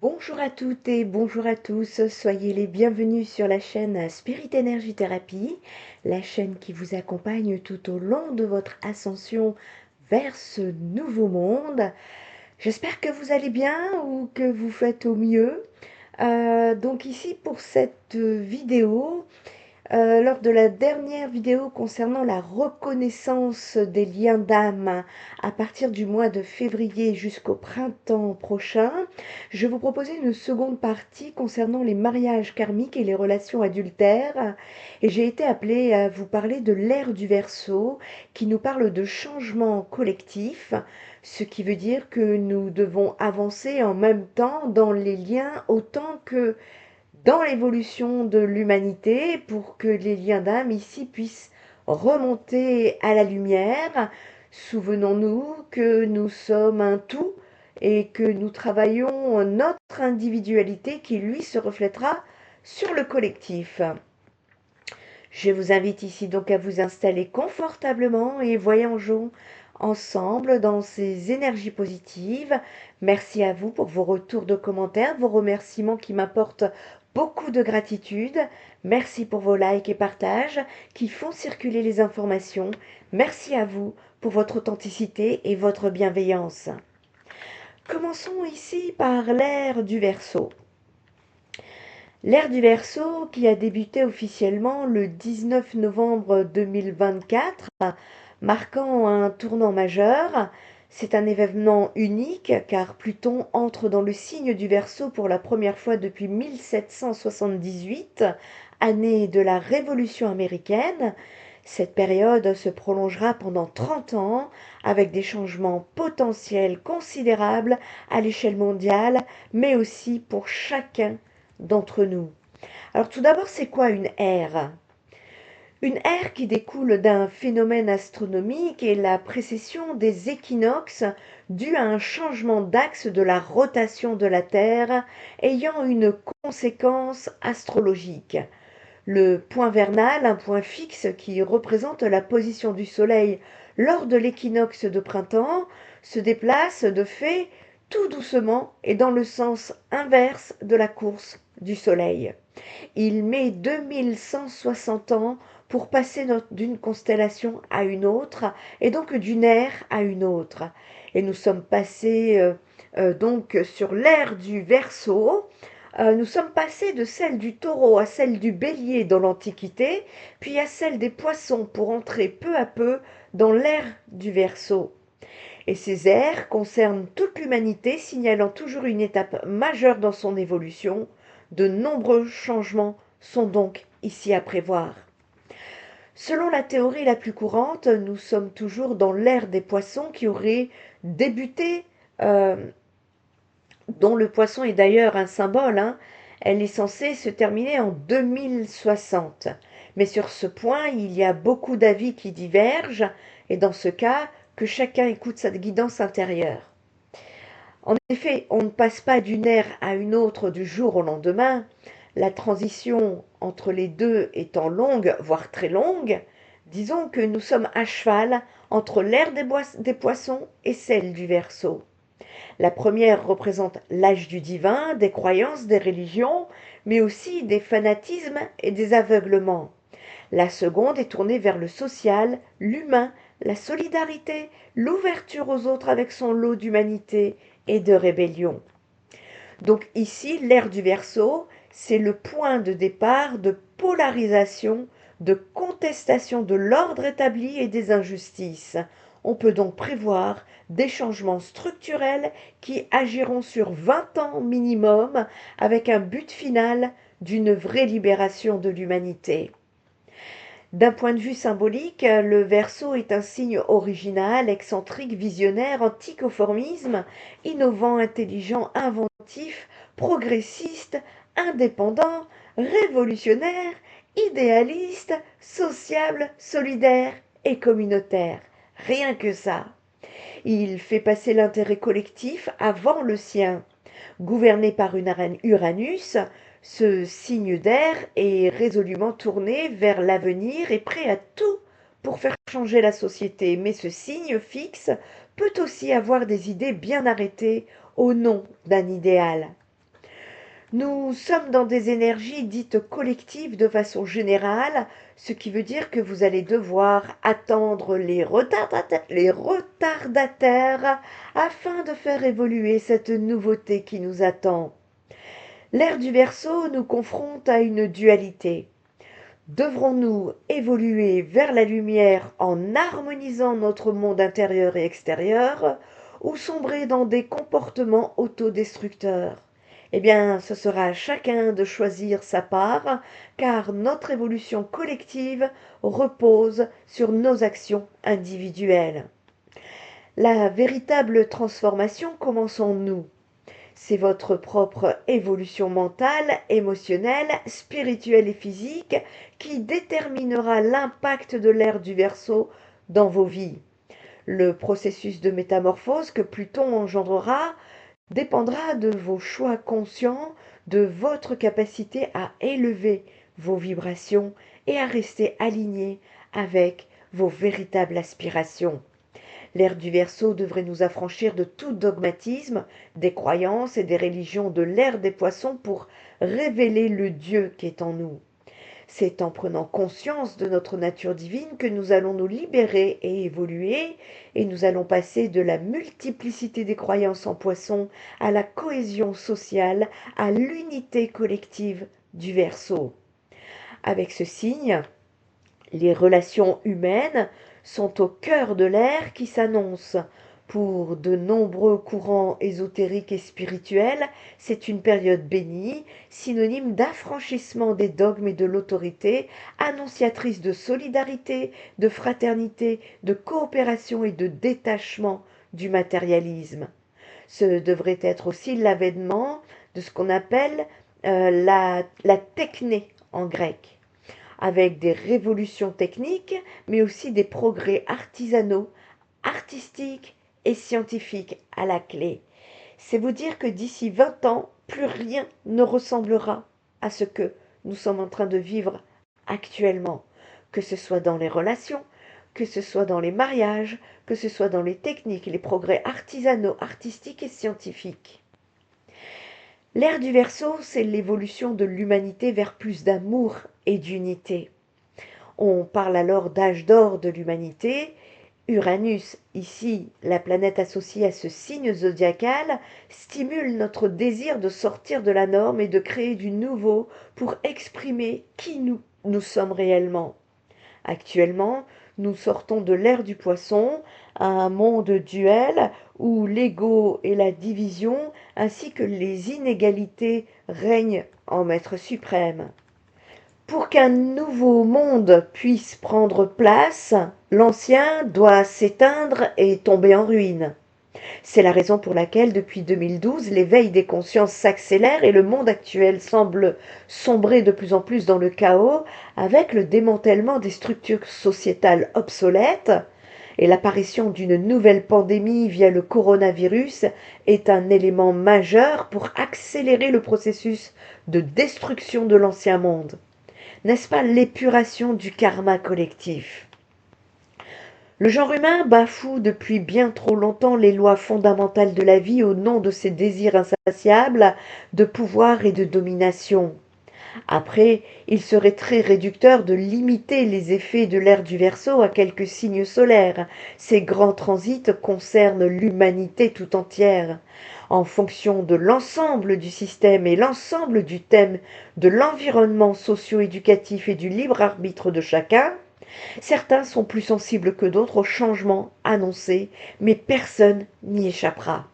Bonjour à toutes et bonjour à tous, soyez les bienvenus sur la chaîne Spirit Energy Therapy, la chaîne qui vous accompagne tout au long de votre ascension vers ce nouveau monde. J'espère que vous allez bien ou que vous faites au mieux. Donc ici pour cette vidéo, lors de la dernière vidéo concernant la reconnaissance des liens d'âme à partir du mois de février jusqu'au printemps prochain, je vous proposais une seconde partie concernant les mariages karmiques et les relations adultères. Et j'ai été appelée à vous parler de l'ère du Verseau qui nous parle de changement collectif, ce qui veut dire que nous devons avancer en même temps dans les liens autant que dans l'évolution de l'humanité pour que les liens d'âme ici puissent remonter à la lumière. Souvenons-nous que nous sommes un tout et que nous travaillons notre individualité qui, lui, se reflètera sur le collectif. Je vous invite ici donc à vous installer confortablement et voyageons ensemble dans ces énergies positives. Merci à vous pour vos retours de commentaires, vos remerciements qui m'apportent beaucoup de gratitude. Merci pour vos likes et partages qui font circuler les informations. Merci à vous pour votre authenticité et votre bienveillance. Commençons ici par l'ère du Verseau. L'ère du Verseau, qui a débuté officiellement le 19 novembre 2024, marquant un tournant majeur. C'est un événement unique car Pluton entre dans le signe du Verseau pour la première fois depuis 1778, année de la Révolution américaine. Cette période se prolongera pendant 30 ans avec des changements potentiels considérables à l'échelle mondiale, mais aussi pour chacun d'entre nous. Alors tout d'abord, c'est quoi une ère? Une ère qui découle d'un phénomène astronomique est la précession des équinoxes due à un changement d'axe de la rotation de la Terre ayant une conséquence astrologique. Le point vernal, un point fixe qui représente la position du Soleil lors de l'équinoxe de printemps, se déplace de fait tout doucement et dans le sens inverse de la course du Soleil. Il met 2160 ans pour passer d'une constellation à une autre et donc d'une ère à une autre. Et nous sommes passés donc sur l'ère du Verseau. Nous sommes passés de celle du Taureau à celle du Bélier dans l'Antiquité, puis à celle des Poissons pour entrer peu à peu dans l'ère du Verseau. Et ces ères concernent toute l'humanité, signalant toujours une étape majeure dans son évolution. De nombreux changements sont donc ici à prévoir. Selon la théorie la plus courante, nous sommes toujours dans l'ère des poissons qui aurait débuté, euh, dont le poisson est d'ailleurs un symbole, hein. Elle est censée se terminer en 2060. Mais sur ce point, il y a beaucoup d'avis qui divergent, et dans ce cas, que chacun écoute sa guidance intérieure. En effet, on ne passe pas d'une ère à une autre du jour au lendemain, la transition entre les deux étant longue, voire très longue. Disons que nous sommes à cheval entre l'ère des poissons et celle du Verseau. La première représente l'âge du divin, des croyances, des religions, mais aussi des fanatismes et des aveuglements. La seconde est tournée vers le social, l'humain, la solidarité, l'ouverture aux autres avec son lot d'humanité et de rébellion. Donc ici, l'ère du Verseau, c'est le point de départ de polarisation, de contestation de l'ordre établi et des injustices. On peut donc prévoir des changements structurels qui agiront sur 20 ans minimum avec un but final d'une vraie libération de l'humanité. D'un point de vue symbolique, le Verseau est un signe original, excentrique, visionnaire, anticonformisme, innovant, intelligent, inventif, progressiste, indépendant, révolutionnaire, idéaliste, sociable, solidaire et communautaire. Rien que ça. Il fait passer l'intérêt collectif avant le sien. Gouverné par Uranus, ce signe d'air est résolument tourné vers l'avenir et prêt à tout pour faire changer la société. Mais ce signe fixe peut aussi avoir des idées bien arrêtées au nom d'un idéal. Nous sommes dans des énergies dites collectives de façon générale, ce qui veut dire que vous allez devoir attendre les retardataires afin de faire évoluer cette nouveauté qui nous attend. L'ère du Verseau nous confronte à une dualité. Devrons-nous évoluer vers la lumière en harmonisant notre monde intérieur et extérieur ou sombrer dans des comportements autodestructeurs? Eh bien, ce sera à chacun de choisir sa part, car notre évolution collective repose sur nos actions individuelles. La véritable transformation commence en nous. C'est votre propre évolution mentale, émotionnelle, spirituelle et physique qui déterminera l'impact de l'ère du Verseau dans vos vies. Le processus de métamorphose que Pluton engendrera dépendra de vos choix conscients, de votre capacité à élever vos vibrations et à rester aligné avec vos véritables aspirations. L'ère du Verseau devrait nous affranchir de tout dogmatisme, des croyances et des religions de l'ère des poissons pour révéler le Dieu qui est en nous. C'est en prenant conscience de notre nature divine que nous allons nous libérer et évoluer, et nous allons passer de la multiplicité des croyances en poisson à la cohésion sociale, à l'unité collective du Verseau. Avec ce signe, les relations humaines sont au cœur de l'ère qui s'annonce. Pour de nombreux courants ésotériques et spirituels, c'est une période bénie, synonyme d'affranchissement des dogmes et de l'autorité, annonciatrice de solidarité, de fraternité, de coopération et de détachement du matérialisme. Ce devrait être aussi l'avènement de ce qu'on appelle la techné en grec, avec des révolutions techniques, mais aussi des progrès artisanaux, artistiques et scientifiques à la clé. C'est vous dire que d'ici 20 ans, plus rien ne ressemblera à ce que nous sommes en train de vivre actuellement, que ce soit dans les relations, que ce soit dans les mariages, que ce soit dans les techniques, les progrès artisanaux, artistiques et scientifiques. L'ère du Verseau, c'est l'évolution de l'humanité vers plus d'amour et d'unité. On parle alors d'âge d'or de l'humanité. Uranus, ici la planète associée à ce signe zodiacal, stimule notre désir de sortir de la norme et de créer du nouveau pour exprimer qui nous sommes réellement. Actuellement, nous sortons de l'ère du Poisson à un monde duel où l'ego et la division ainsi que les inégalités règnent en maître suprême. Pour qu'un nouveau monde puisse prendre place, l'ancien doit s'éteindre et tomber en ruine. C'est la raison pour laquelle, depuis 2012, l'éveil des consciences s'accélère et le monde actuel semble sombrer de plus en plus dans le chaos, avec le démantèlement des structures sociétales obsolètes, et l'apparition d'une nouvelle pandémie via le coronavirus est un élément majeur pour accélérer le processus de destruction de l'ancien monde. N'est-ce pas l'épuration du karma collectif? Le genre humain bafoue depuis bien trop longtemps les lois fondamentales de la vie au nom de ses désirs insatiables de pouvoir et de domination. Après, il serait très réducteur de limiter les effets de l'ère du Verseau à quelques signes solaires. Ces grands transits concernent l'humanité tout entière. En fonction de l'ensemble du système et l'ensemble du thème de l'environnement socio-éducatif et du libre arbitre de chacun, certains sont plus sensibles que d'autres aux changements annoncés, mais personne n'y échappera.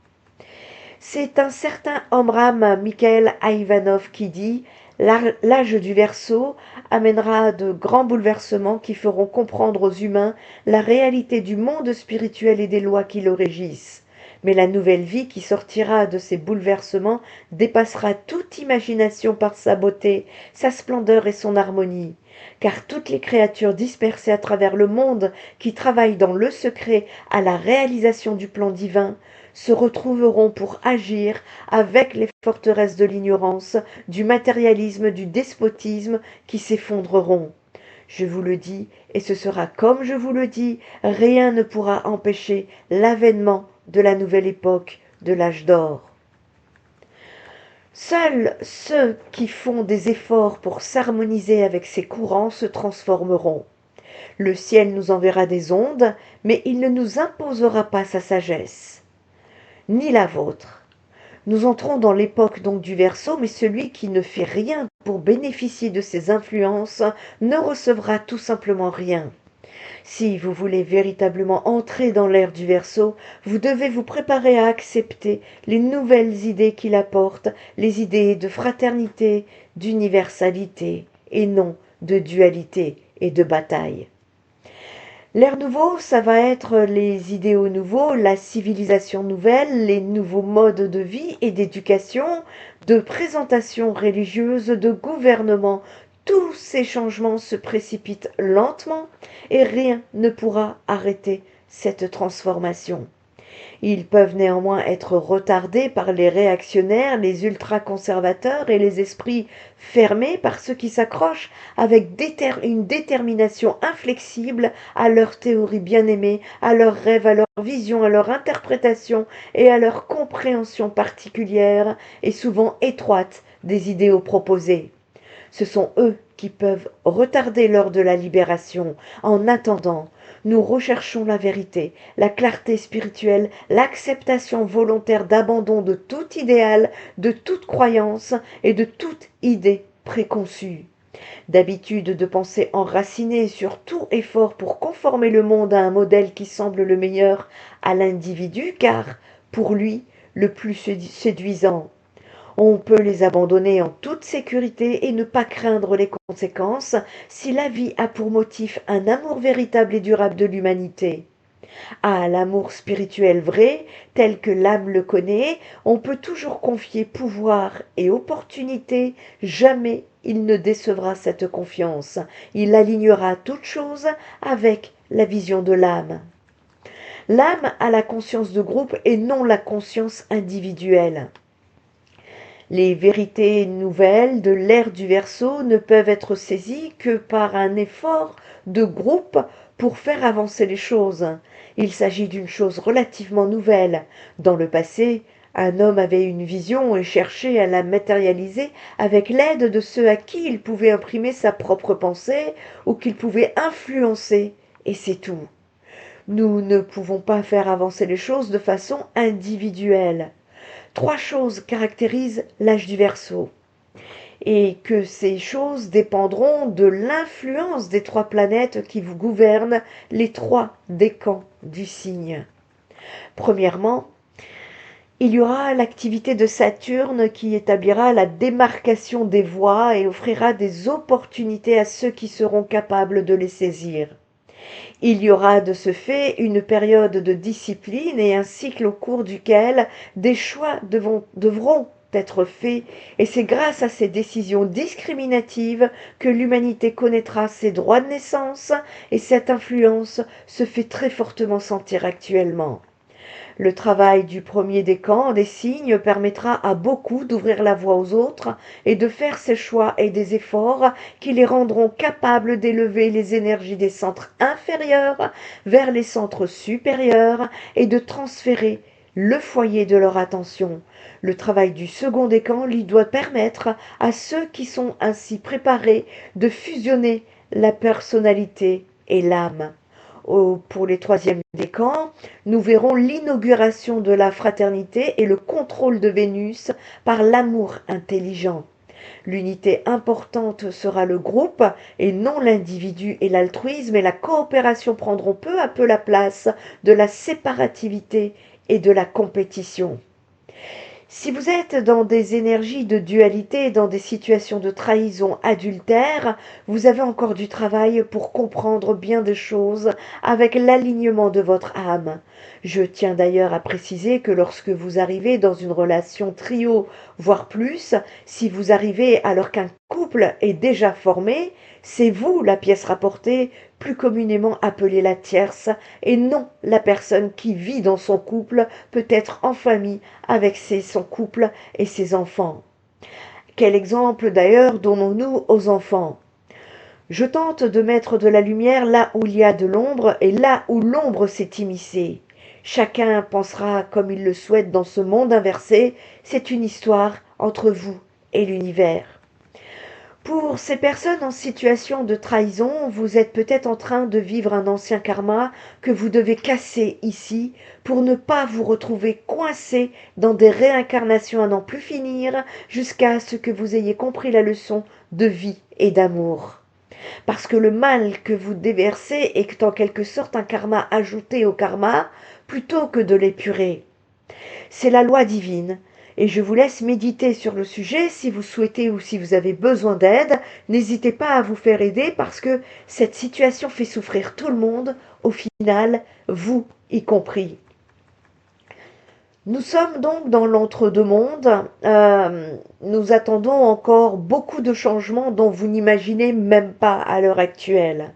C'est un certain Omram Mikhail Ivanov qui dit « L'âge du Verseau amènera de grands bouleversements qui feront comprendre aux humains la réalité du monde spirituel et des lois qui le régissent. Mais la nouvelle vie qui sortira de ces bouleversements dépassera toute imagination par sa beauté, sa splendeur et son harmonie. Car toutes les créatures dispersées à travers le monde qui travaillent dans le secret à la réalisation du plan divin se retrouveront pour agir avec les forteresses de l'ignorance, du matérialisme, du despotisme qui s'effondreront. Je vous le dis, et ce sera comme je vous le dis, rien ne pourra empêcher l'avènement de la nouvelle époque de l'âge d'or. Seuls ceux qui font des efforts pour s'harmoniser avec ces courants se transformeront. Le ciel nous enverra des ondes, mais il ne nous imposera pas sa sagesse, ni la vôtre. Nous entrons dans l'époque donc du Verseau, mais celui qui ne fait rien pour bénéficier de ces influences ne recevra tout simplement rien. Si vous voulez véritablement entrer dans l'ère du Verseau, vous devez vous préparer à accepter les nouvelles idées qu'il apporte, les idées de fraternité, d'universalité, et non de dualité et de bataille. L'ère nouveau, ça va être les idéaux nouveaux, la civilisation nouvelle, les nouveaux modes de vie et d'éducation, de présentation religieuse, de gouvernement. Tous ces changements se précipitent lentement et rien ne pourra arrêter cette transformation. Ils peuvent néanmoins être retardés par les réactionnaires, les ultra-conservateurs et les esprits fermés, par ceux qui s'accrochent avec une détermination inflexible à leurs théories bien-aimées, à leurs rêves, à leur vision, à leur interprétation et à leur compréhension particulière et souvent étroite des idéaux proposés. Ce sont eux qui peuvent retarder l'heure de la libération. En attendant, nous recherchons la vérité, la clarté spirituelle, l'acceptation volontaire d'abandon de tout idéal, de toute croyance et de toute idée préconçue. D'habitude de pensée enracinée sur tout effort pour conformer le monde à un modèle qui semble le meilleur à l'individu, car, pour lui, le plus séduisant. On peut les abandonner en toute sécurité et ne pas craindre les conséquences si la vie a pour motif un amour véritable et durable de l'humanité. À l'amour spirituel vrai, tel que l'âme le connaît, on peut toujours confier pouvoir et opportunité, jamais il ne décevra cette confiance. Il alignera toutes choses avec la vision de l'âme. L'âme a la conscience de groupe et non la conscience individuelle. Les vérités nouvelles de l'ère du Verseau ne peuvent être saisies que par un effort de groupe pour faire avancer les choses. Il s'agit d'une chose relativement nouvelle. Dans le passé, un homme avait une vision et cherchait à la matérialiser avec l'aide de ceux à qui il pouvait imprimer sa propre pensée ou qu'il pouvait influencer, et c'est tout. Nous ne pouvons pas faire avancer les choses de façon individuelle. Trois choses caractérisent l'âge du Verseau, et que ces choses dépendront de l'influence des trois planètes qui vous gouvernent les trois décans du signe. Premièrement, il y aura l'activité de Saturne qui établira la démarcation des voies et offrira des opportunités à ceux qui seront capables de les saisir. Il y aura de ce fait une période de discipline et un cycle au cours duquel des choix devront être faits, et c'est grâce à ces décisions discriminatives que l'humanité connaîtra ses droits de naissance, et cette influence se fait très fortement sentir actuellement. Le travail du premier décan des signes permettra à beaucoup d'ouvrir la voie aux autres et de faire ces choix et des efforts qui les rendront capables d'élever les énergies des centres inférieurs vers les centres supérieurs et de transférer le foyer de leur attention. Le travail du second décan lui doit permettre à ceux qui sont ainsi préparés de fusionner la personnalité et l'âme. Pour les troisièmes décans, nous verrons l'inauguration de la fraternité et le contrôle de Vénus par l'amour intelligent. L'unité importante sera le groupe et non l'individu et l'altruisme, et la coopération prendront peu à peu la place de la séparativité et de la compétition. Si vous êtes dans des énergies de dualité, dans des situations de trahison adultère, vous avez encore du travail pour comprendre bien des choses avec l'alignement de votre âme. Je tiens d'ailleurs à préciser que lorsque vous arrivez dans une relation trio, voire plus, si vous arrivez alors qu'un couple est déjà formé, c'est vous la pièce rapportée, plus communément appelée la tierce, et non la personne qui vit dans son couple, peut-être en famille, avec son couple et ses enfants. Quel exemple d'ailleurs donnons-nous aux enfants? Je tente de mettre de la lumière là où il y a de l'ombre et là où l'ombre s'est immiscée. Chacun pensera comme il le souhaite dans ce monde inversé, c'est une histoire entre vous et l'univers. Pour ces personnes en situation de trahison, vous êtes peut-être en train de vivre un ancien karma que vous devez casser ici pour ne pas vous retrouver coincé dans des réincarnations à n'en plus finir jusqu'à ce que vous ayez compris la leçon de vie et d'amour. Parce que le mal que vous déversez est en quelque sorte un karma ajouté au karma plutôt que de l'épurer. C'est la loi divine. Et je vous laisse méditer sur le sujet. Si vous souhaitez ou si vous avez besoin d'aide, n'hésitez pas à vous faire aider parce que cette situation fait souffrir tout le monde, au final, vous y compris. Nous sommes donc dans l'entre-deux-mondes. Nous attendons encore beaucoup de changements dont vous n'imaginez même pas à l'heure actuelle.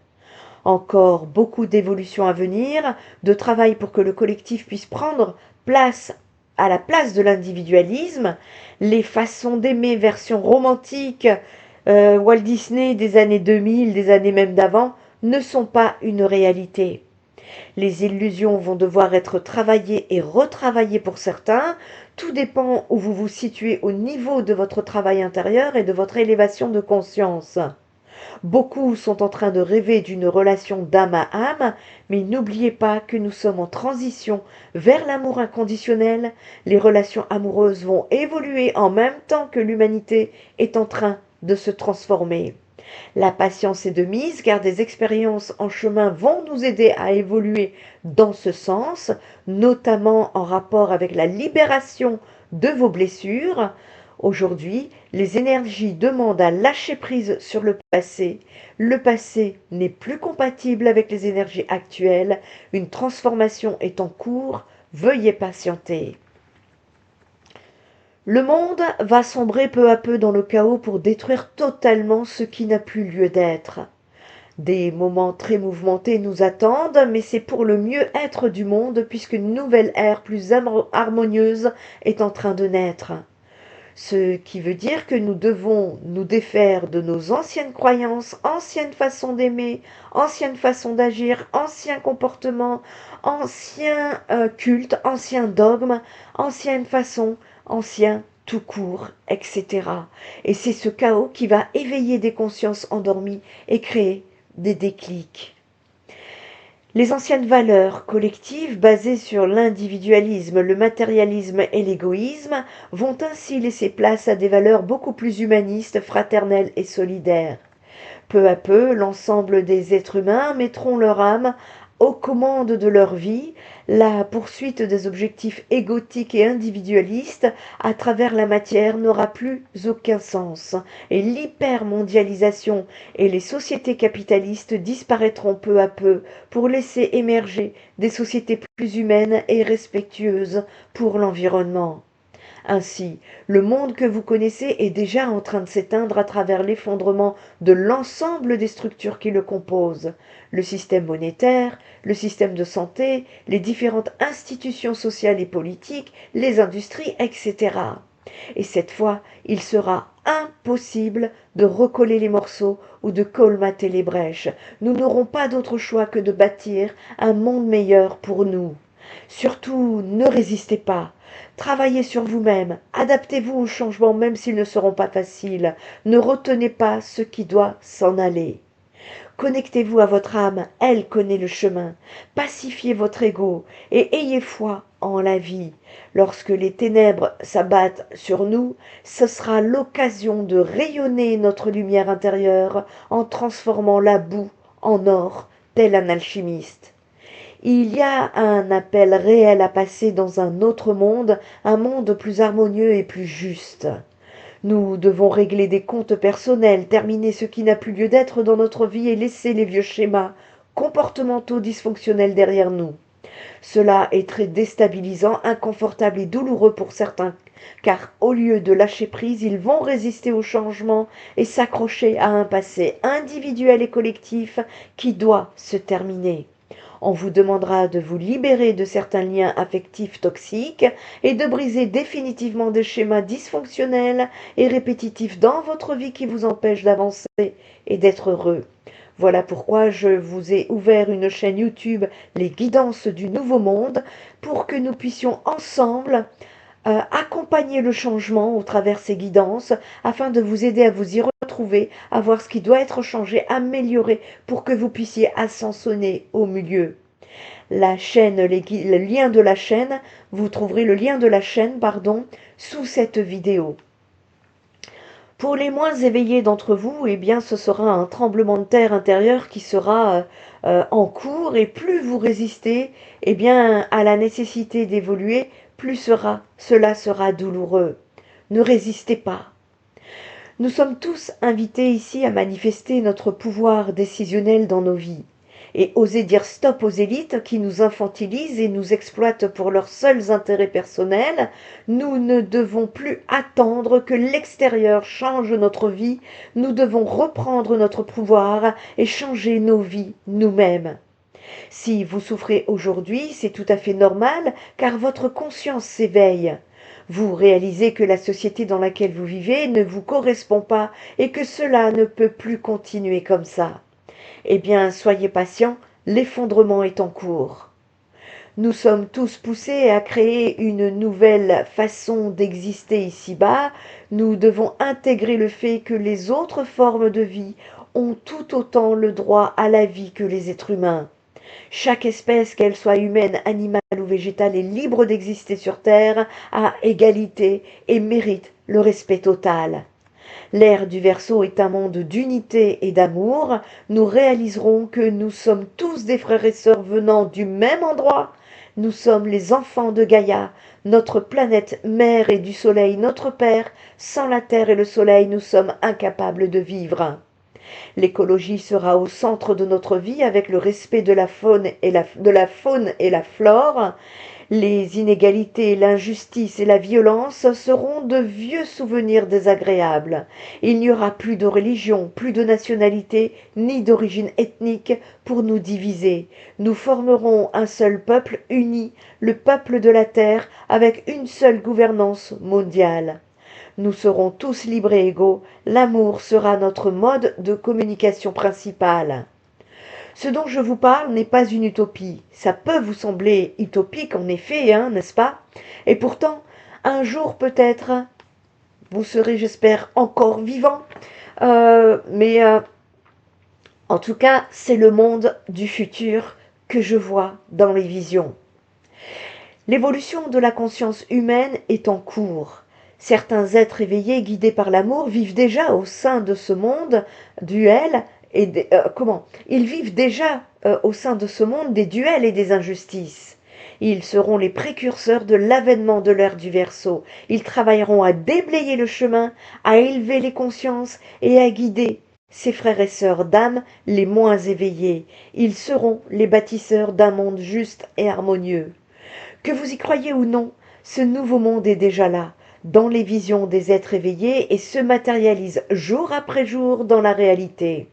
Encore beaucoup d'évolutions à venir, de travail pour que le collectif puisse prendre place à la place de l'individualisme, les façons d'aimer version romantique, Walt Disney des années 2000, des années même d'avant, ne sont pas une réalité. Les illusions vont devoir être travaillées et retravaillées pour certains. Tout dépend où vous vous situez au niveau de votre travail intérieur et de votre élévation de conscience. Beaucoup sont en train de rêver d'une relation d'âme à âme, mais n'oubliez pas que nous sommes en transition vers l'amour inconditionnel. Les relations amoureuses vont évoluer en même temps que l'humanité est en train de se transformer. La patience est de mise car des expériences en chemin vont nous aider à évoluer dans ce sens, notamment en rapport avec la libération de vos blessures. Aujourd'hui, les énergies demandent à lâcher prise sur le passé. Le passé n'est plus compatible avec les énergies actuelles. Une transformation est en cours. Veuillez patienter. Le monde va sombrer peu à peu dans le chaos pour détruire totalement ce qui n'a plus lieu d'être. Des moments très mouvementés nous attendent, mais c'est pour le mieux-être du monde puisqu'une nouvelle ère plus harmonieuse est en train de naître. Ce qui veut dire que nous devons nous défaire de nos anciennes croyances, anciennes façons d'aimer, anciennes façons d'agir, anciens comportements, anciens cultes, anciens dogmes, anciennes façons, anciens tout court, etc. Et c'est ce chaos qui va éveiller des consciences endormies et créer des déclics. Les anciennes valeurs collectives basées sur l'individualisme, le matérialisme et l'égoïsme vont ainsi laisser place à des valeurs beaucoup plus humanistes, fraternelles et solidaires. Peu à peu, l'ensemble des êtres humains mettront leur âme aux commandes de leur vie, la poursuite des objectifs égotiques et individualistes à travers la matière n'aura plus aucun sens, et l'hypermondialisation et les sociétés capitalistes disparaîtront peu à peu pour laisser émerger des sociétés plus humaines et respectueuses pour l'environnement. Ainsi, le monde que vous connaissez est déjà en train de s'éteindre à travers l'effondrement de l'ensemble des structures qui le composent, le système monétaire, le système de santé, les différentes institutions sociales et politiques, les industries, etc. Et cette fois, il sera impossible de recoller les morceaux ou de colmater les brèches. Nous n'aurons pas d'autre choix que de bâtir un monde meilleur pour nous. Surtout, ne résistez pas. Travaillez sur vous-même, adaptez-vous aux changements même s'ils ne seront pas faciles. Ne retenez pas ce qui doit s'en aller. Connectez-vous à votre âme, elle connaît le chemin. Pacifiez votre ego et ayez foi en la vie. Lorsque les ténèbres s'abattent sur nous, ce sera l'occasion de rayonner notre lumière intérieure en transformant la boue en or, tel un alchimiste. Il y a un appel réel à passer dans un autre monde, un monde plus harmonieux et plus juste. Nous devons régler des comptes personnels, terminer ce qui n'a plus lieu d'être dans notre vie et laisser les vieux schémas comportementaux dysfonctionnels derrière nous. Cela est très déstabilisant, inconfortable et douloureux pour certains, car au lieu de lâcher prise, ils vont résister au changement et s'accrocher à un passé individuel et collectif qui doit se terminer. On vous demandera de vous libérer de certains liens affectifs toxiques et de briser définitivement des schémas dysfonctionnels et répétitifs dans votre vie qui vous empêchent d'avancer et d'être heureux. Voilà pourquoi je vous ai ouvert une chaîne YouTube, Les Guidances du Nouveau Monde, pour que nous puissions ensemble accompagner le changement au travers ces guidances afin de vous aider à vous y retrouver, à voir ce qui doit être changé, amélioré pour que vous puissiez ascensionner au milieu. La chaîne, le lien de la chaîne, vous trouverez le lien de la chaîne, pardon, sous cette vidéo. Pour les moins éveillés d'entre vous, eh bien, ce sera un tremblement de terre intérieur qui sera en cours, et plus vous résistez, eh bien, à la nécessité d'évoluer, plus cela sera douloureux. Ne résistez pas. Nous sommes tous invités ici à manifester notre pouvoir décisionnel dans nos vies et oser dire stop aux élites qui nous infantilisent et nous exploitent pour leurs seuls intérêts personnels. Nous ne devons plus attendre que l'extérieur change notre vie, nous devons reprendre notre pouvoir et changer nos vies nous-mêmes. Si vous souffrez aujourd'hui, c'est tout à fait normal car votre conscience s'éveille. Vous réalisez que la société dans laquelle vous vivez ne vous correspond pas et que cela ne peut plus continuer comme ça. Eh bien, soyez patient, l'effondrement est en cours. Nous sommes tous poussés à créer une nouvelle façon d'exister ici-bas. Nous devons intégrer le fait que les autres formes de vie ont tout autant le droit à la vie que les êtres humains. Chaque espèce, qu'elle soit humaine, animale ou végétale, est libre d'exister sur Terre à égalité et mérite le respect total. L'ère du Verseau est un monde d'unité et d'amour. Nous réaliserons que nous sommes tous des frères et sœurs venant du même endroit. Nous sommes les enfants de Gaïa, notre planète mère et du Soleil, notre Père. Sans la Terre et le Soleil, nous sommes incapables de vivre. L'écologie sera au centre de notre vie avec le respect de la faune et la flore. Les inégalités, l'injustice et la violence seront de vieux souvenirs désagréables. Il n'y aura plus de religion, plus de nationalité, ni d'origine ethnique pour nous diviser. Nous formerons un seul peuple uni, le peuple de la Terre, avec une seule gouvernance mondiale. Nous serons tous libres et égaux. L'amour sera notre mode de communication principal. Ce dont je vous parle n'est pas une utopie. Ça peut vous sembler utopique en effet, hein, n'est-ce pas? Et pourtant, un jour peut-être, vous serez, j'espère, encore vivant. Mais en tout cas, c'est le monde du futur que je vois dans les visions. L'évolution de la conscience humaine est en cours. Certains êtres éveillés, guidés par l'amour, vivent déjà au sein de ce monde duel et ils vivent déjà au sein de ce monde des duels et des injustices. Ils seront les précurseurs de l'avènement de l'ère du Verseau. Ils travailleront à déblayer le chemin, à élever les consciences et à guider ses frères et sœurs d'âme les moins éveillés. Ils seront les bâtisseurs d'un monde juste et harmonieux. Que vous y croyez ou non, ce nouveau monde est déjà là, dans les visions des êtres éveillés et se matérialise jour après jour dans la réalité.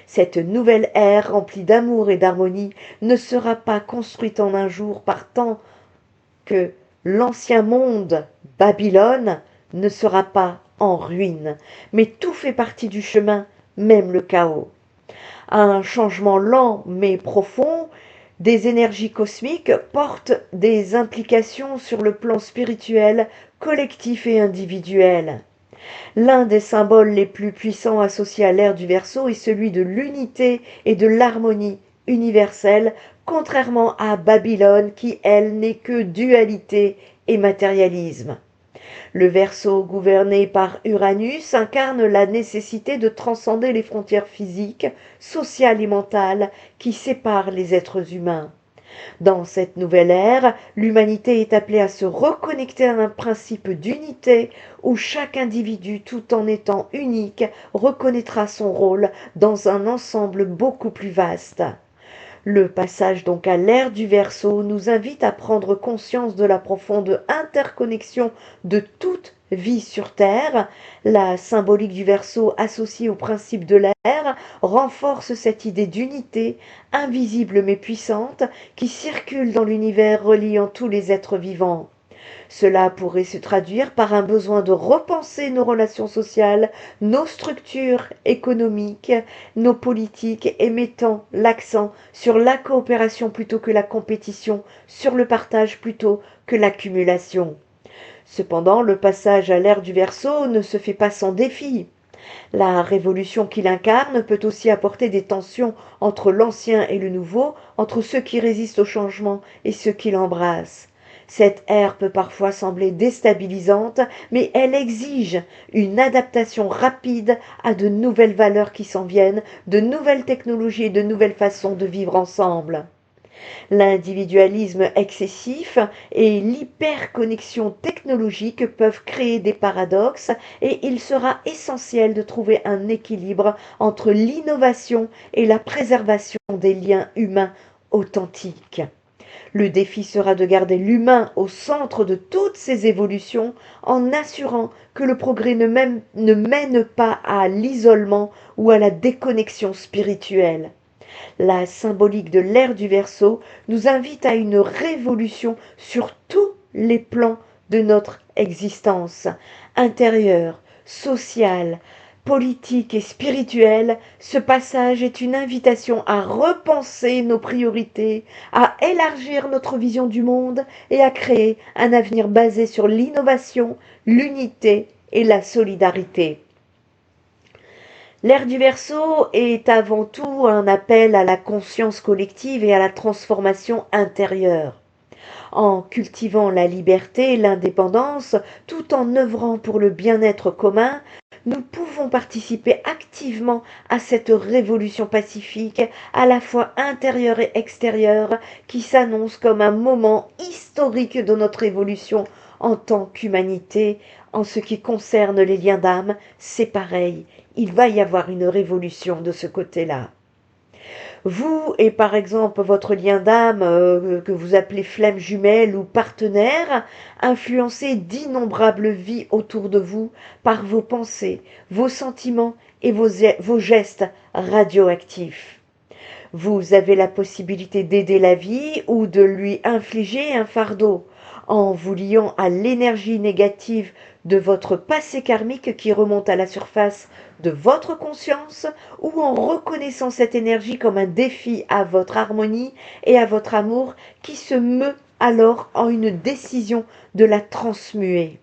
Cette nouvelle ère remplie d'amour et d'harmonie ne sera pas construite en un jour par tant que l'ancien monde, Babylone, ne sera pas en ruine, mais tout fait partie du chemin, même le chaos. Un changement lent mais profond des énergies cosmiques portent des implications sur le plan spirituel, collectif et individuel. L'un des symboles les plus puissants associés à l'ère du Verseau est celui de l'unité et de l'harmonie universelle, contrairement à Babylone qui, elle, n'est que dualité et matérialisme. Le Verseau, gouverné par Uranus, incarne la nécessité de transcender les frontières physiques, sociales et mentales qui séparent les êtres humains. Dans cette nouvelle ère, l'humanité est appelée à se reconnecter à un principe d'unité où chaque individu, tout en étant unique, reconnaîtra son rôle dans un ensemble beaucoup plus vaste. Le passage donc à l'ère du Verseau nous invite à prendre conscience de la profonde interconnexion de toute vie sur Terre. La symbolique du Verseau associée au principe de l'air renforce cette idée d'unité, invisible mais puissante, qui circule dans l'univers reliant tous les êtres vivants. Cela pourrait se traduire par un besoin de repenser nos relations sociales, nos structures économiques, nos politiques et mettant l'accent sur la coopération plutôt que la compétition, sur le partage plutôt que l'accumulation. Cependant, le passage à l'ère du Verseau ne se fait pas sans défi. La révolution qu'il incarne peut aussi apporter des tensions entre l'ancien et le nouveau, entre ceux qui résistent au changement et ceux qui l'embrassent. Cette ère peut parfois sembler déstabilisante, mais elle exige une adaptation rapide à de nouvelles valeurs qui s'en viennent, de nouvelles technologies et de nouvelles façons de vivre ensemble. L'individualisme excessif et l'hyperconnexion technologique peuvent créer des paradoxes et il sera essentiel de trouver un équilibre entre l'innovation et la préservation des liens humains authentiques. Le défi sera de garder l'humain au centre de toutes ces évolutions en assurant que le progrès ne mène pas à l'isolement ou à la déconnexion spirituelle. La symbolique de l'ère du Verseau nous invite à une révolution sur tous les plans de notre existence, intérieure, sociale, politique et spirituelle. Ce passage est une invitation à repenser nos priorités, à élargir notre vision du monde et à créer un avenir basé sur l'innovation, l'unité et la solidarité. L'ère du Verseau est avant tout un appel à la conscience collective et à la transformation intérieure. En cultivant la liberté et l'indépendance, tout en œuvrant pour le bien-être commun, nous pouvons participer activement à cette révolution pacifique, à la fois intérieure et extérieure, qui s'annonce comme un moment historique de notre évolution en tant qu'humanité. En ce qui concerne les liens d'âme, c'est pareil, il va y avoir une révolution de ce côté-là. Vous et par exemple votre lien d'âme que vous appelez flamme jumelle ou partenaire, influencez d'innombrables vies autour de vous par vos pensées, vos sentiments et vos gestes radioactifs. Vous avez la possibilité d'aider la vie ou de lui infliger un fardeau en vous liant à l'énergie négative de votre passé karmique qui remonte à la surface de votre conscience ou en reconnaissant cette énergie comme un défi à votre harmonie et à votre amour qui se meut alors en une décision de la transmuer.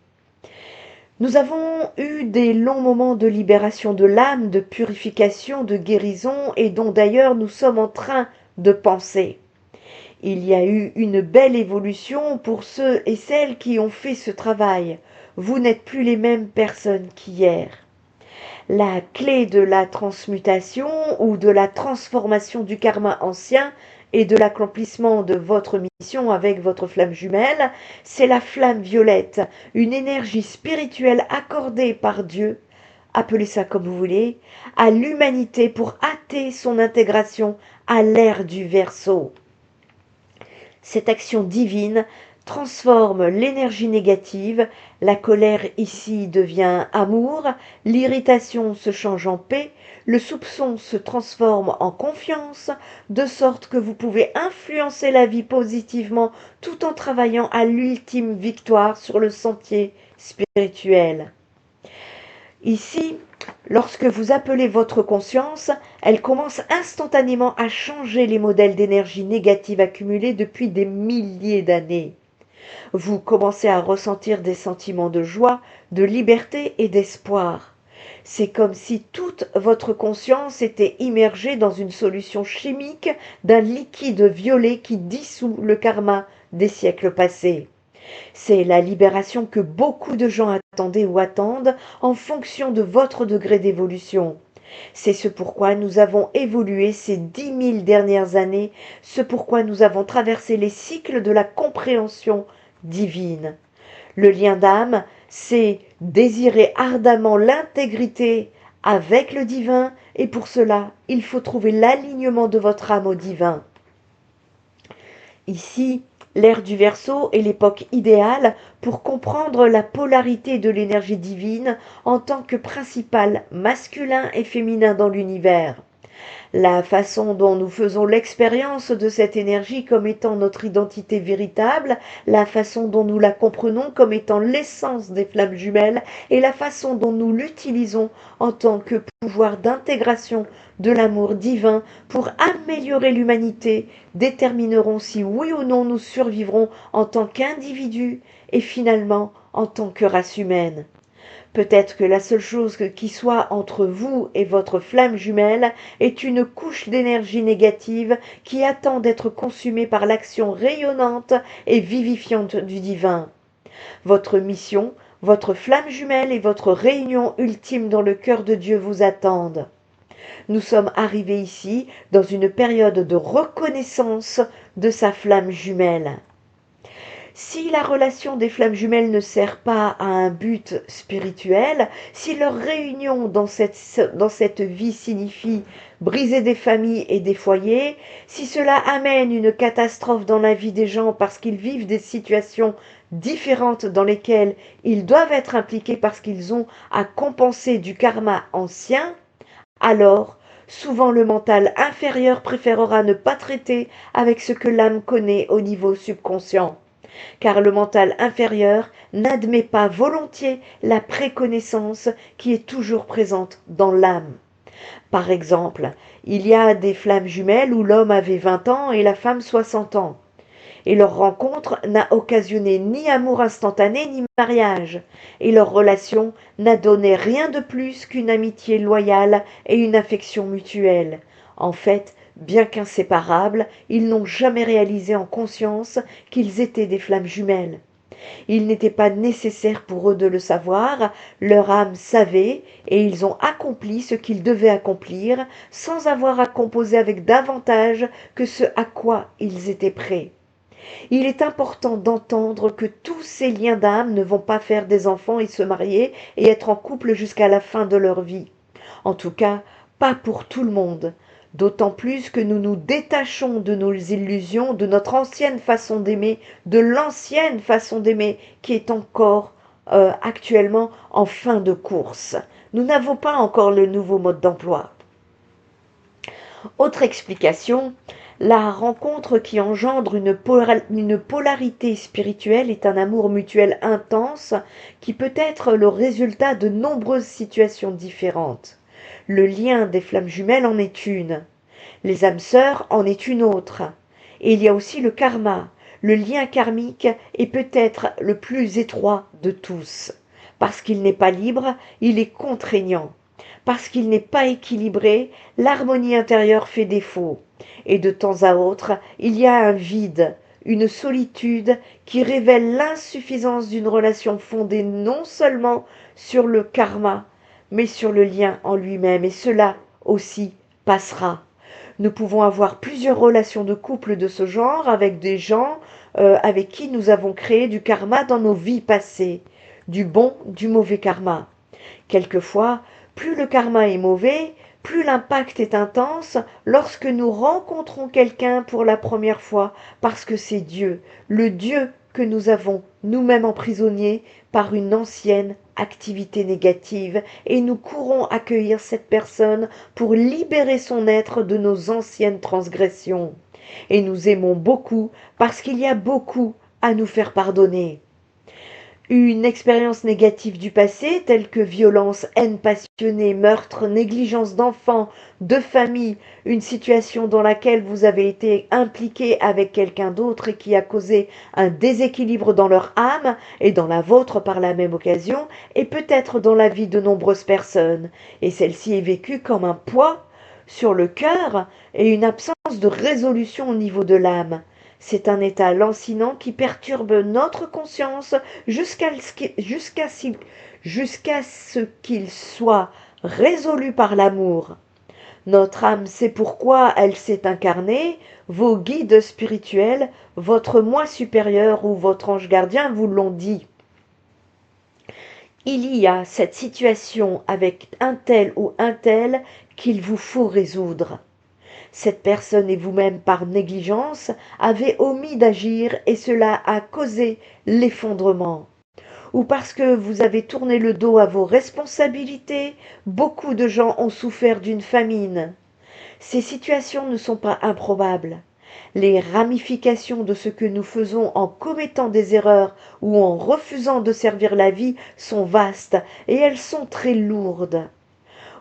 Nous avons eu des longs moments de libération de l'âme, de purification, de guérison et dont d'ailleurs nous sommes en train de penser. Il y a eu une belle évolution pour ceux et celles qui ont fait ce travail. Vous n'êtes plus les mêmes personnes qu'hier. La clé de la transmutation ou de la transformation du karma ancien et de l'accomplissement de votre mission avec votre flamme jumelle, c'est la flamme violette, une énergie spirituelle accordée par Dieu, appelez ça comme vous voulez, à l'humanité pour hâter son intégration à l'ère du Verseau. Cette action divine transforme l'énergie négative, la colère ici devient amour, l'irritation se change en paix, le soupçon se transforme en confiance, de sorte que vous pouvez influencer la vie positivement tout en travaillant à l'ultime victoire sur le sentier spirituel. Ici, lorsque vous appelez votre conscience, elle commence instantanément à changer les modèles d'énergie négative accumulés depuis des milliers d'années. Vous commencez à ressentir des sentiments de joie, de liberté et d'espoir. C'est comme si toute votre conscience était immergée dans une solution chimique d'un liquide violet qui dissout le karma des siècles passés. C'est la libération que beaucoup de gens attendaient ou attendent en fonction de votre degré d'évolution. C'est ce pourquoi nous avons évolué ces 10 000 dernières années, ce pourquoi nous avons traversé les cycles de la compréhension divine. Le lien d'âme, c'est désirer ardemment l'intégrité avec le divin et pour cela, il faut trouver l'alignement de votre âme au divin. Ici, l'ère du Verseau est l'époque idéale pour comprendre la polarité de l'énergie divine en tant que principal masculin et féminin dans l'univers. La façon dont nous faisons l'expérience de cette énergie comme étant notre identité véritable, la façon dont nous la comprenons comme étant l'essence des flammes jumelles et la façon dont nous l'utilisons en tant que pouvoir d'intégration de l'amour divin pour améliorer l'humanité détermineront si oui ou non nous survivrons en tant qu'individus et finalement en tant que race humaine. Peut-être que la seule chose qui soit entre vous et votre flamme jumelle est une couche d'énergie négative qui attend d'être consumée par l'action rayonnante et vivifiante du divin. Votre mission, votre flamme jumelle et votre réunion ultime dans le cœur de Dieu vous attendent. Nous sommes arrivés ici dans une période de reconnaissance de sa flamme jumelle. Si la relation des flammes jumelles ne sert pas à un but spirituel, si leur réunion dans cette vie signifie briser des familles et des foyers, si cela amène une catastrophe dans la vie des gens parce qu'ils vivent des situations différentes dans lesquelles ils doivent être impliqués parce qu'ils ont à compenser du karma ancien, alors souvent le mental inférieur préférera ne pas traiter avec ce que l'âme connaît au niveau subconscient car le mental inférieur n'admet pas volontiers la préconnaissance qui est toujours présente dans l'âme. Par exemple, il y a des flammes jumelles où l'homme avait 20 ans et la femme 60 ans. Et leur rencontre n'a occasionné ni amour instantané ni mariage, et leur relation n'a donné rien de plus qu'une amitié loyale et une affection mutuelle. En fait, bien qu'inséparables, ils n'ont jamais réalisé en conscience qu'ils étaient des flammes jumelles. Il n'était pas nécessaire pour eux de le savoir, leur âme savait, et ils ont accompli ce qu'ils devaient accomplir, sans avoir à composer avec davantage que ce à quoi ils étaient prêts. Il est important d'entendre que tous ces liens d'âme ne vont pas faire des enfants et se marier et être en couple jusqu'à la fin de leur vie. En tout cas, pas pour tout le monde. D'autant plus que nous nous détachons de nos illusions, de notre ancienne façon d'aimer, de l'ancienne façon d'aimer qui est encore actuellement en fin de course. Nous n'avons pas encore le nouveau mode d'emploi. Autre explication, la rencontre qui engendre une polarité spirituelle est un amour mutuel intense qui peut être le résultat de nombreuses situations différentes. Le lien des flammes jumelles en est une. Les âmes sœurs en est une autre. Et il y a aussi le karma. Le lien karmique est peut-être le plus étroit de tous. Parce qu'il n'est pas libre, il est contraignant. Parce qu'il n'est pas équilibré, l'harmonie intérieure fait défaut. Et de temps à autre, il y a un vide, une solitude qui révèle l'insuffisance d'une relation fondée non seulement sur le karma, mais sur le lien en lui-même. Et cela aussi passera. Nous pouvons avoir plusieurs relations de couple de ce genre avec des gens avec qui nous avons créé du karma dans nos vies passées, du bon, du mauvais karma. Quelquefois, plus le karma est mauvais, plus l'impact est intense lorsque nous rencontrons quelqu'un pour la première fois, parce que c'est Dieu, le Dieu que nous avons nous-mêmes emprisonné par une ancienne activité négative, et nous courons accueillir cette personne pour libérer son être de nos anciennes transgressions. Et nous aimons beaucoup parce qu'il y a beaucoup à nous faire pardonner. Une expérience négative du passé, telle que violence, haine passionnée, meurtre, négligence d'enfants, de famille, une situation dans laquelle vous avez été impliqué avec quelqu'un d'autre et qui a causé un déséquilibre dans leur âme et dans la vôtre par la même occasion, et peut-être dans la vie de nombreuses personnes. Et celle-ci est vécue comme un poids sur le cœur et une absence de résolution au niveau de l'âme. C'est un état lancinant qui perturbe notre conscience jusqu'à ce qu'il soit résolu par l'amour. Notre âme sait pourquoi elle s'est incarnée, vos guides spirituels, votre moi supérieur ou votre ange gardien vous l'ont dit. Il y a cette situation avec un tel ou un tel qu'il vous faut résoudre. Cette personne et vous-même, par négligence, avez omis d'agir et cela a causé l'effondrement. Ou parce que vous avez tourné le dos à vos responsabilités, beaucoup de gens ont souffert d'une famine. Ces situations ne sont pas improbables. Les ramifications de ce que nous faisons en commettant des erreurs ou en refusant de servir la vie sont vastes et elles sont très lourdes.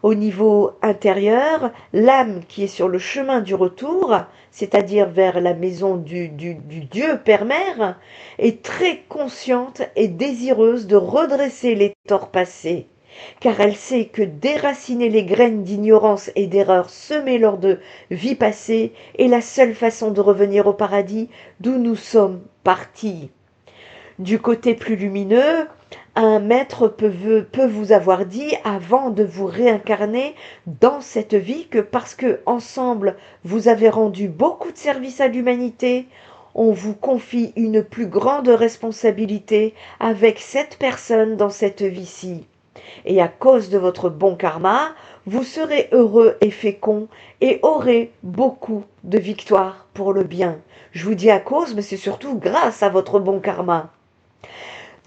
Au niveau intérieur, l'âme qui est sur le chemin du retour, c'est-à-dire vers la maison du Dieu Père-Mère, est très consciente et désireuse de redresser les torts passés, car elle sait que déraciner les graines d'ignorance et d'erreur semées lors de vies passées est la seule façon de revenir au paradis d'où nous sommes partis. Du côté plus lumineux, un maître peut vous avoir dit avant de vous réincarner dans cette vie que parce que ensemble vous avez rendu beaucoup de services à l'humanité, on vous confie une plus grande responsabilité avec cette personne dans cette vie-ci. Et à cause de votre bon karma, vous serez heureux et fécond et aurez beaucoup de victoires pour le bien. Je vous dis à cause, mais c'est surtout grâce à votre bon karma.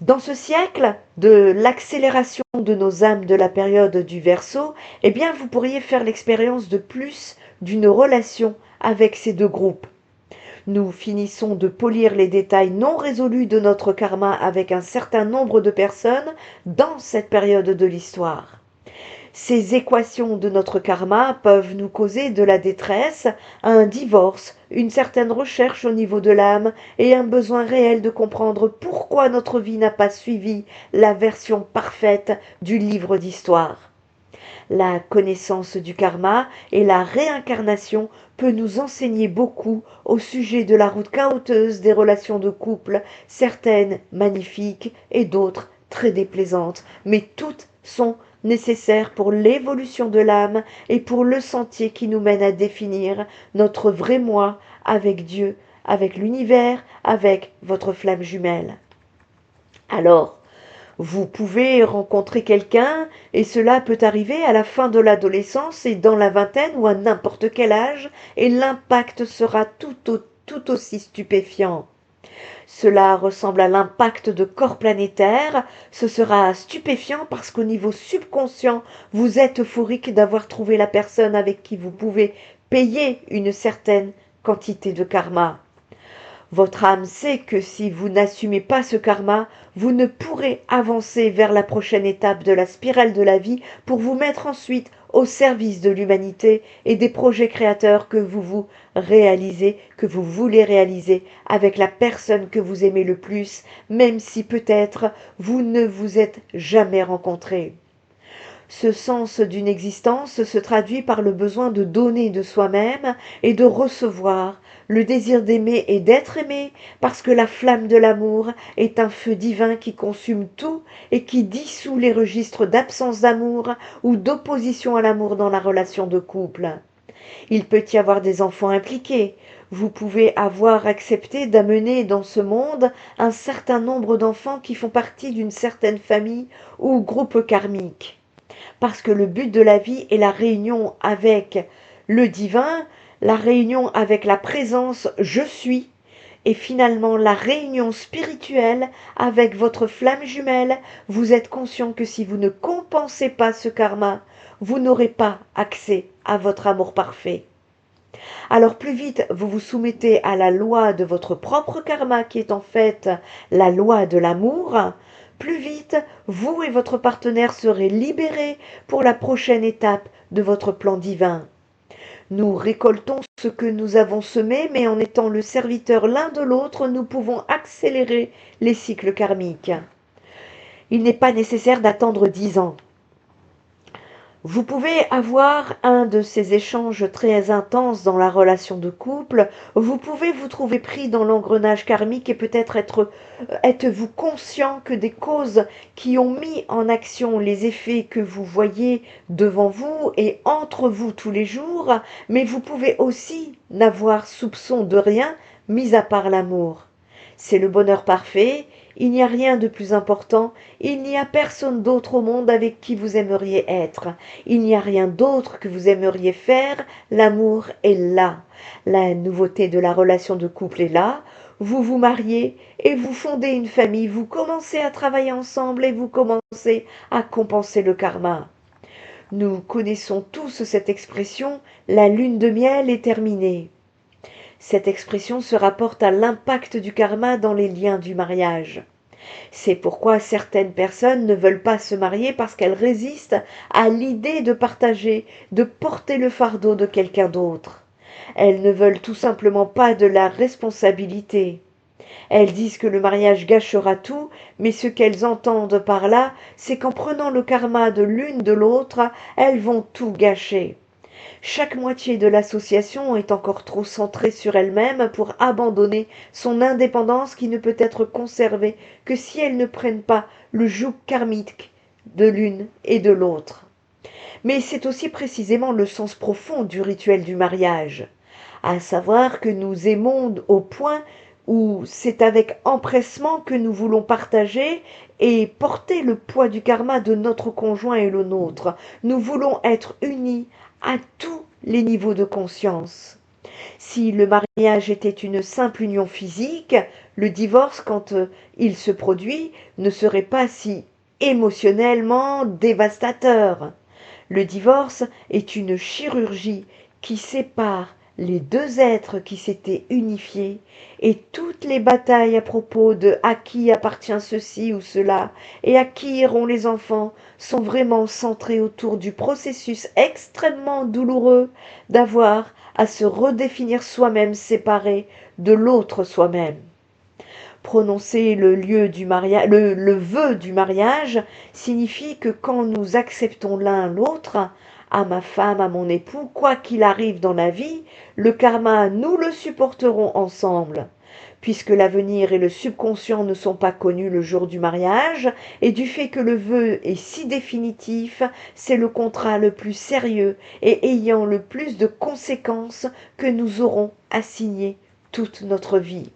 Dans ce siècle de l'accélération de nos âmes de la période du Verseau, eh bien vous pourriez faire l'expérience de plus d'une relation avec ces deux groupes. Nous finissons de polir les détails non résolus de notre karma avec un certain nombre de personnes dans cette période de l'histoire. Ces équations de notre karma peuvent nous causer de la détresse, un divorce, une certaine recherche au niveau de l'âme et un besoin réel de comprendre pourquoi notre vie n'a pas suivi la version parfaite du livre d'histoire. La connaissance du karma et la réincarnation peut nous enseigner beaucoup au sujet de la route chaotique des relations de couple, certaines magnifiques et d'autres très déplaisantes, mais toutes sont nécessaires pour l'évolution de l'âme et pour le sentier qui nous mène à définir notre vrai moi avec Dieu, avec l'univers, avec votre flamme jumelle. Alors, vous pouvez rencontrer quelqu'un et cela peut arriver à la fin de l'adolescence et dans la vingtaine ou à n'importe quel âge et l'impact sera tout aussi stupéfiant. Cela ressemble à l'impact de corps planétaires, ce sera stupéfiant parce qu'au niveau subconscient, vous êtes euphorique d'avoir trouvé la personne avec qui vous pouvez payer une certaine quantité de karma. Votre âme sait que si vous n'assumez pas ce karma, vous ne pourrez avancer vers la prochaine étape de la spirale de la vie pour vous mettre ensuite au service de l'humanité et des projets créateurs que vous réalisez, que vous voulez réaliser avec la personne que vous aimez le plus, même si peut-être vous ne vous êtes jamais rencontrés. Ce sens d'une existence se traduit par le besoin de donner de soi-même et de recevoir, le désir d'aimer et d'être aimé, parce que la flamme de l'amour est un feu divin qui consume tout et qui dissout les registres d'absence d'amour ou d'opposition à l'amour dans la relation de couple. Il peut y avoir des enfants impliqués. Vous pouvez avoir accepté d'amener dans ce monde un certain nombre d'enfants qui font partie d'une certaine famille ou groupe karmique. Parce que le but de la vie est la réunion avec le divin, la réunion avec la présence je suis, et finalement la réunion spirituelle avec votre flamme jumelle. Vous êtes conscient que si vous ne compensez pas ce karma, vous n'aurez pas accès à votre amour parfait. Alors plus vite vous vous soumettez à la loi de votre propre karma qui est en fait la loi de l'amour, plus vite vous et votre partenaire serez libérés pour la prochaine étape de votre plan divin. Nous récoltons ce que nous avons semé, mais en étant le serviteur l'un de l'autre, nous pouvons accélérer les cycles karmiques. Il n'est pas nécessaire d'attendre 10 ans. Vous pouvez avoir un de ces échanges très intenses dans la relation de couple. Vous pouvez vous trouver pris dans l'engrenage karmique et peut-être êtes-vous conscient que des causes qui ont mis en action les effets que vous voyez devant vous et entre vous tous les jours, mais vous pouvez aussi n'avoir soupçon de rien, mis à part l'amour. C'est le bonheur parfait, il n'y a rien de plus important, il n'y a personne d'autre au monde avec qui vous aimeriez être, il n'y a rien d'autre que vous aimeriez faire, l'amour est là. La nouveauté de la relation de couple est là, vous vous mariez et vous fondez une famille, vous commencez à travailler ensemble et vous commencez à compenser le karma. Nous connaissons tous cette expression « la lune de miel est terminée ». Cette expression se rapporte à l'impact du karma dans les liens du mariage. C'est pourquoi certaines personnes ne veulent pas se marier parce qu'elles résistent à l'idée de partager, de porter le fardeau de quelqu'un d'autre. Elles ne veulent tout simplement pas de la responsabilité. Elles disent que le mariage gâchera tout, mais ce qu'elles entendent par là, c'est qu'en prenant le karma de l'une de l'autre, elles vont tout gâcher. Chaque moitié de l'association est encore trop centrée sur elle-même pour abandonner son indépendance qui ne peut être conservée que si elles ne prennent pas le joug karmique de l'une et de l'autre. Mais c'est aussi précisément le sens profond du rituel du mariage, à savoir que nous aimons au point où c'est avec empressement que nous voulons partager et porter le poids du karma de notre conjoint et le nôtre. Nous voulons être unis à tous les niveaux de conscience. Si le mariage était une simple union physique, le divorce, quand il se produit, ne serait pas si émotionnellement dévastateur. Le divorce est une chirurgie qui sépare les deux êtres qui s'étaient unifiés, et toutes les batailles à propos de à qui appartient ceci ou cela et à qui iront les enfants sont vraiment centrées autour du processus extrêmement douloureux d'avoir à se redéfinir soi-même séparé de l'autre soi-même. Prononcer le vœu du mariage signifie que quand nous acceptons l'un l'autre, à ma femme, à mon époux, quoi qu'il arrive dans la vie, le karma, nous le supporterons ensemble. Puisque l'avenir et le subconscient ne sont pas connus le jour du mariage, et du fait que le vœu est si définitif, c'est le contrat le plus sérieux et ayant le plus de conséquences que nous aurons à signer toute notre vie.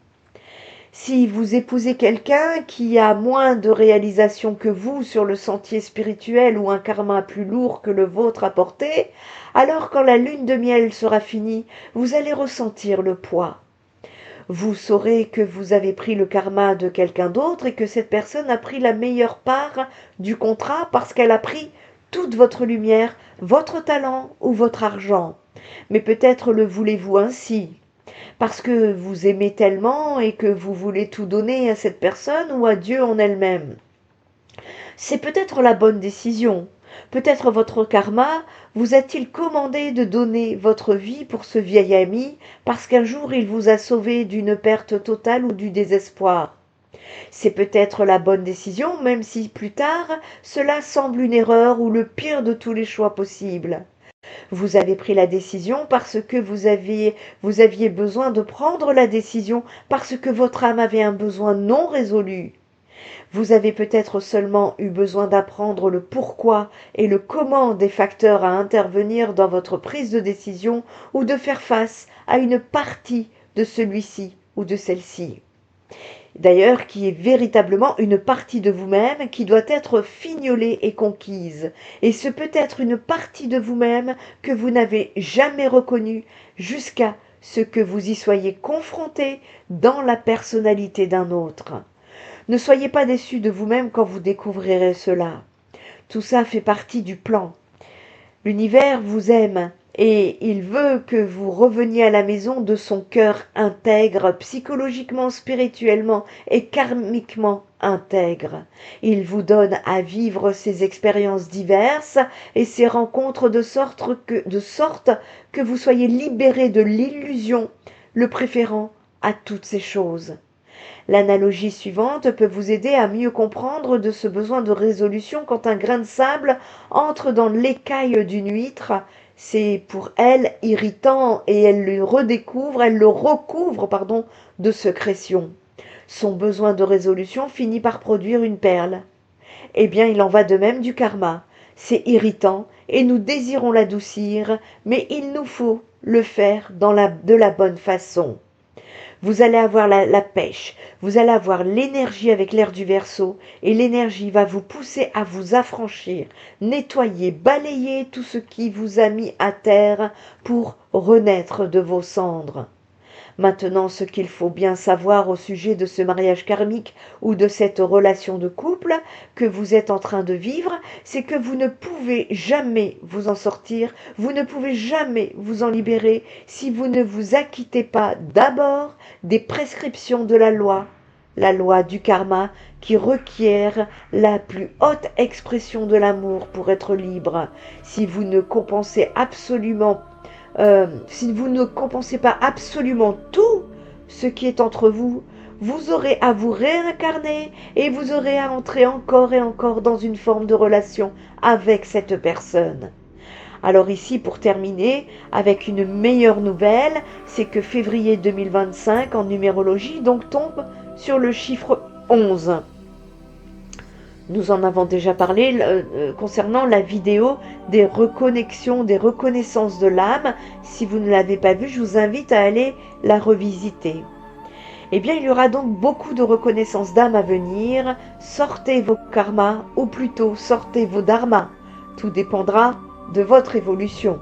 Si vous épousez quelqu'un qui a moins de réalisation que vous sur le sentier spirituel ou un karma plus lourd que le vôtre à porter, alors quand la lune de miel sera finie, vous allez ressentir le poids. Vous saurez que vous avez pris le karma de quelqu'un d'autre et que cette personne a pris la meilleure part du contrat parce qu'elle a pris toute votre lumière, votre talent ou votre argent. Mais peut-être le voulez-vous ainsi, parce que vous aimez tellement et que vous voulez tout donner à cette personne ou à Dieu en elle-même. C'est peut-être la bonne décision. Peut-être votre karma vous a-t-il commandé de donner votre vie pour ce vieil ami parce qu'un jour il vous a sauvé d'une perte totale ou du désespoir. C'est peut-être la bonne décision, même si plus tard cela semble une erreur ou le pire de tous les choix possibles. Vous avez pris la décision parce que vous aviez besoin de prendre la décision parce que votre âme avait un besoin non résolu. Vous avez peut-être seulement eu besoin d'apprendre le pourquoi et le comment des facteurs à intervenir dans votre prise de décision ou de faire face à une partie de celui-ci ou de celle-ci. D'ailleurs, qui est véritablement une partie de vous-même qui doit être fignolée et conquise. Et ce peut être une partie de vous-même que vous n'avez jamais reconnue jusqu'à ce que vous y soyez confronté dans la personnalité d'un autre. Ne soyez pas déçus de vous-même quand vous découvrirez cela. Tout ça fait partie du plan. L'univers vous aime et il veut que vous reveniez à la maison de son cœur intègre, psychologiquement, spirituellement et karmiquement intègre. Il vous donne à vivre ces expériences diverses et ces rencontres de sorte que vous soyez libérés de l'illusion, le préférant à toutes ces choses. L'analogie suivante peut vous aider à mieux comprendre de ce besoin de résolution quand un grain de sable entre dans l'écaille d'une huître. C'est pour elle irritant et elle le recouvre de sécrétion. Son besoin de résolution finit par produire une perle. Eh bien, il en va de même du karma. C'est irritant et nous désirons l'adoucir, mais il nous faut le faire de la bonne façon. Vous allez avoir la pêche, vous allez avoir l'énergie avec l'air du Verseau et l'énergie va vous pousser à vous affranchir, nettoyer, balayer tout ce qui vous a mis à terre pour renaître de vos cendres. Maintenant, ce qu'il faut bien savoir au sujet de ce mariage karmique ou de cette relation de couple que vous êtes en train de vivre, c'est que vous ne pouvez jamais vous en sortir, vous ne pouvez jamais vous en libérer si vous ne vous acquittez pas d'abord des prescriptions de la loi du karma qui requiert la plus haute expression de l'amour pour être libre. Si vous ne compensez absolument si vous ne compensez pas absolument tout ce qui est entre vous, vous aurez à vous réincarner et vous aurez à entrer encore et encore dans une forme de relation avec cette personne. Alors ici, pour terminer, avec une meilleure nouvelle, c'est que février 2025 en numérologie donc tombe sur le chiffre 11. Nous en avons déjà parlé concernant la vidéo des reconnexions, des reconnaissances de l'âme. Si vous ne l'avez pas vue, je vous invite à aller la revisiter. Eh bien, il y aura donc beaucoup de reconnaissances d'âme à venir. Sortez vos karmas, ou plutôt sortez vos dharmas. Tout dépendra de votre évolution.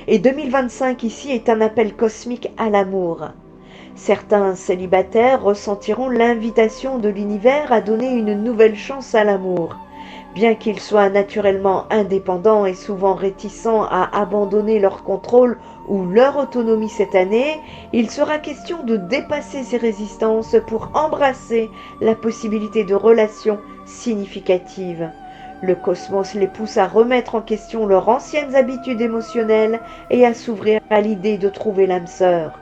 Et 2025 ici est un appel cosmique à l'amour. Certains célibataires ressentiront l'invitation de l'univers à donner une nouvelle chance à l'amour. Bien qu'ils soient naturellement indépendants et souvent réticents à abandonner leur contrôle ou leur autonomie cette année, il sera question de dépasser ces résistances pour embrasser la possibilité de relations significatives. Le cosmos les pousse à remettre en question leurs anciennes habitudes émotionnelles et à s'ouvrir à l'idée de trouver l'âme sœur.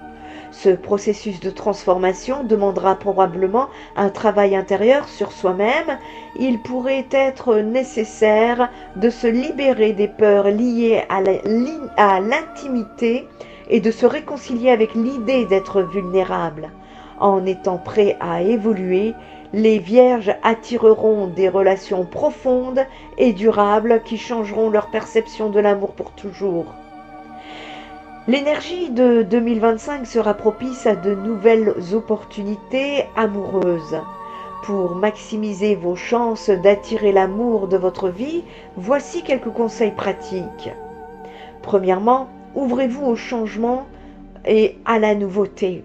Ce processus de transformation demandera probablement un travail intérieur sur soi-même. Il pourrait être nécessaire de se libérer des peurs liées à l'intimité et de se réconcilier avec l'idée d'être vulnérable. En étant prêt à évoluer, les vierges attireront des relations profondes et durables qui changeront leur perception de l'amour pour toujours. L'énergie de 2025 sera propice à de nouvelles opportunités amoureuses. Pour maximiser vos chances d'attirer l'amour de votre vie, voici quelques conseils pratiques. Premièrement, ouvrez-vous au changement et à la nouveauté.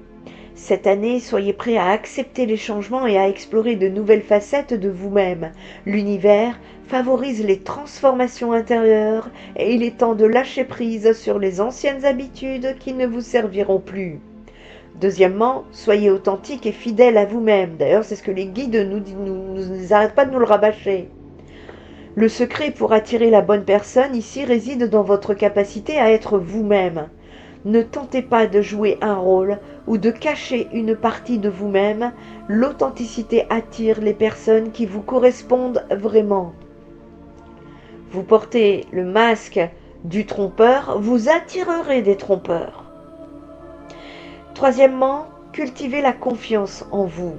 Cette année, soyez prêts à accepter les changements et à explorer de nouvelles facettes de vous-même. L'univers favorise les transformations intérieures et il est temps de lâcher prise sur les anciennes habitudes qui ne vous serviront plus. Deuxièmement, soyez authentique et fidèle à vous-même. D'ailleurs, c'est ce que les guides nous arrêtent pas de nous le rabâcher. Le secret pour attirer la bonne personne ici réside dans votre capacité à être vous-même. Ne tentez pas de jouer un rôle ou de cacher une partie de vous-même. L'authenticité attire les personnes qui vous correspondent vraiment. Vous portez le masque du trompeur, vous attirerez des trompeurs. Troisièmement, cultivez la confiance en vous.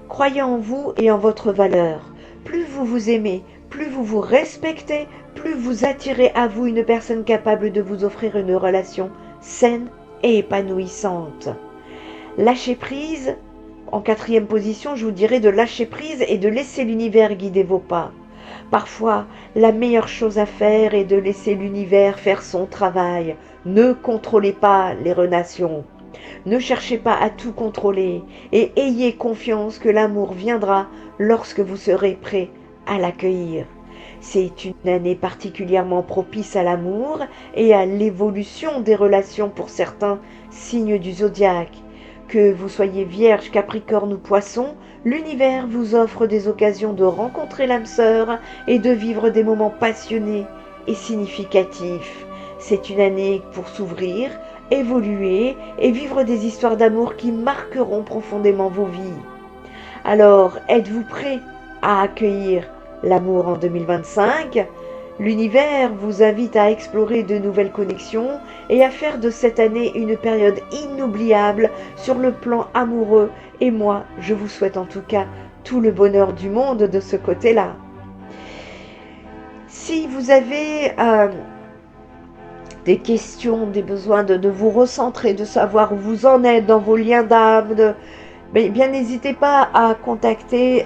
Croyez en vous et en votre valeur. Plus vous vous aimez, plus vous vous respectez, plus vous attirez à vous une personne capable de vous offrir une relation saine et épanouissante. Lâchez prise, en quatrième position, je vous dirais de lâcher prise et de laisser l'univers guider vos pas. Parfois, la meilleure chose à faire est de laisser l'univers faire son travail. Ne contrôlez pas les relations. Ne cherchez pas à tout contrôler et ayez confiance que l'amour viendra lorsque vous serez prêt à l'accueillir. C'est une année particulièrement propice à l'amour et à l'évolution des relations pour certains signes du zodiaque. Que vous soyez Vierge, Capricorne ou Poisson, l'univers vous offre des occasions de rencontrer l'âme sœur et de vivre des moments passionnés et significatifs. C'est une année pour s'ouvrir, évoluer et vivre des histoires d'amour qui marqueront profondément vos vies. Alors, êtes-vous prêt à accueillir l'amour en 2025? L'univers vous invite à explorer de nouvelles connexions et à faire de cette année une période inoubliable sur le plan amoureux. Et moi, je vous souhaite en tout cas tout le bonheur du monde de ce côté-là. Si vous avez des questions, des besoins de vous recentrer, de savoir où vous en êtes dans vos liens d'âme, mais bien n'hésitez pas à contacter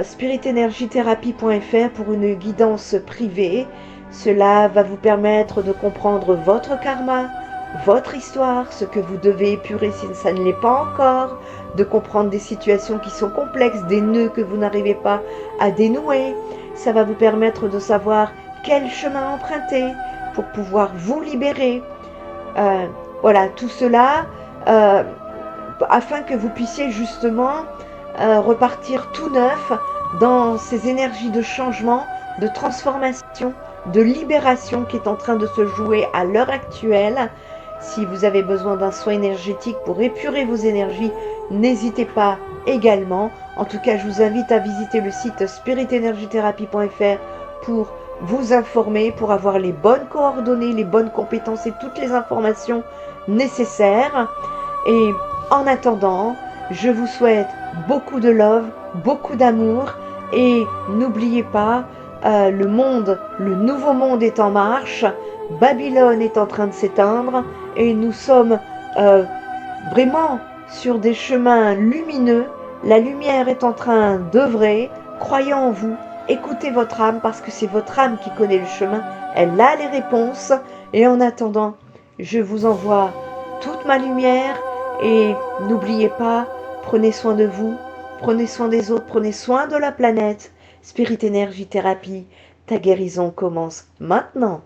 spiritenergietherapie.fr pour une guidance privée. Cela va vous permettre de comprendre votre karma, votre histoire, ce que vous devez épurer si ça ne l'est pas encore, de comprendre des situations qui sont complexes, des nœuds que vous n'arrivez pas à dénouer. Ça va vous permettre de savoir quel chemin emprunter pour pouvoir vous libérer. Voilà, tout cela afin que vous puissiez justement repartir tout neuf dans ces énergies de changement, de transformation, de libération qui est en train de se jouer à l'heure actuelle. Si vous avez besoin d'un soin énergétique pour épurer vos énergies, n'hésitez pas également. En tout cas, je vous invite à visiter le site spiritenergitherapie.fr pour vous informer, pour avoir les bonnes coordonnées, les bonnes compétences et toutes les informations nécessaires. Et en attendant, je vous souhaite beaucoup de love, beaucoup d'amour et n'oubliez pas, le nouveau monde est en marche, Babylone est en train de s'éteindre et nous sommes vraiment sur des chemins lumineux. La lumière est en train d'œuvrer. Croyez en vous, écoutez votre âme parce que c'est votre âme qui connaît le chemin. Elle a les réponses. Et en attendant, je vous envoie toute ma lumière et n'oubliez pas, prenez soin de vous, prenez soin des autres, prenez soin de la planète. Spirit Energy Thérapie, ta guérison commence maintenant.